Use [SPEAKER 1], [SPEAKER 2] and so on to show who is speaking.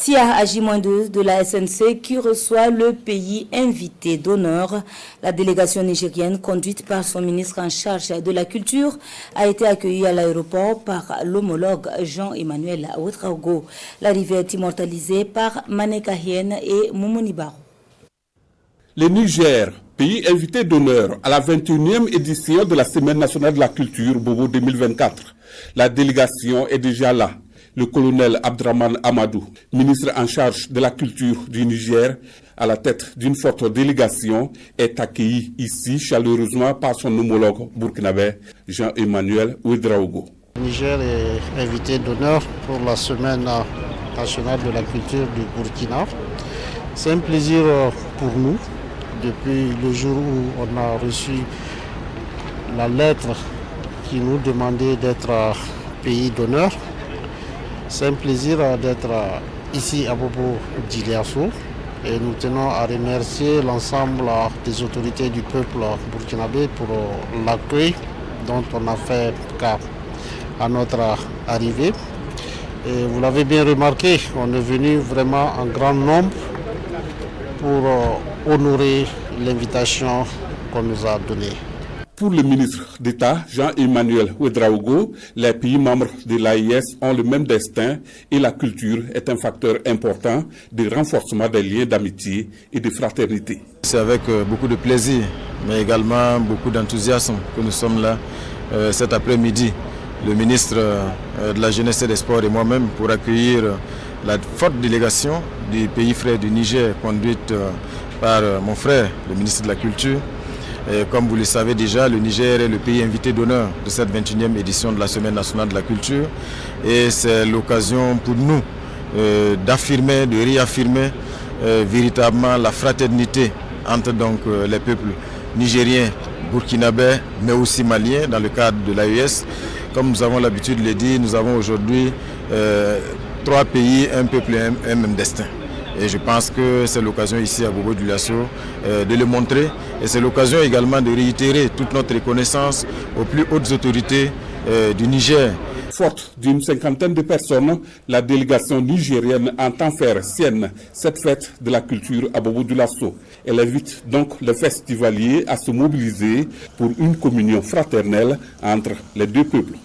[SPEAKER 1] Sia AJ-2 de la SNC qui reçoit le pays invité d'honneur. La délégation nigérienne conduite par son ministre en charge de la culture a été accueillie à l'aéroport par l'homologue Jean-Emmanuel Ouedraogo. L'arrivée est immortalisée par Mané Kahien et Moumouni Barou.
[SPEAKER 2] Le Niger, pays invité d'honneur à la 21e édition de la Semaine nationale de la culture Bobo 2024. La délégation est déjà là. Le colonel Abdraman Amadou, ministre en charge de la culture du Niger, à la tête d'une forte délégation, est accueilli ici chaleureusement par son homologue burkinabé Jean-Emmanuel Ouedraogo.
[SPEAKER 3] Le Niger est invité d'honneur pour la Semaine nationale de la culture du Burkina. C'est un plaisir pour nous. Depuis le jour où on a reçu la lettre qui nous demandait d'être pays d'honneur, c'est un plaisir d'être ici à Bobo Diliasso et nous tenons à remercier l'ensemble des autorités du peuple burkinabé pour l'accueil dont on a fait cas à notre arrivée. Et vous l'avez bien remarqué, on est venu vraiment en grand nombre pour honorer l'invitation qu'on nous a donnée.
[SPEAKER 2] Pour le ministre d'État Jean-Emmanuel Ouedraogo, les pays membres de l'AES ont le même destin et la culture est un facteur important de renforcement des liens d'amitié et de fraternité.
[SPEAKER 4] C'est avec beaucoup de plaisir, mais également beaucoup d'enthousiasme que nous sommes là cet après-midi. Le ministre de la Jeunesse et des Sports et moi-même pour accueillir la forte délégation du pays frère du Niger, conduite par mon frère, le ministre de la Culture. Et comme vous le savez déjà, le Niger est le pays invité d'honneur de cette 21e édition de la Semaine nationale de la culture. Et c'est l'occasion pour nous d'affirmer, de réaffirmer véritablement la fraternité entre donc, les peuples nigériens, burkinabés, mais aussi maliens dans le cadre de l'AES. Comme nous avons l'habitude de le dire, nous avons aujourd'hui 3 pays, un peuple et un même destin. Et je pense que c'est l'occasion ici à Bobo Diliasso de le montrer. Et c'est l'occasion également de réitérer toute notre reconnaissance aux plus hautes autorités du Niger.
[SPEAKER 2] Forte d'une 50aine de personnes, la délégation nigérienne entend faire sienne cette fête de la culture à Bobo Diliasso. Elle invite donc les festivaliers à se mobiliser pour une communion fraternelle entre les deux peuples.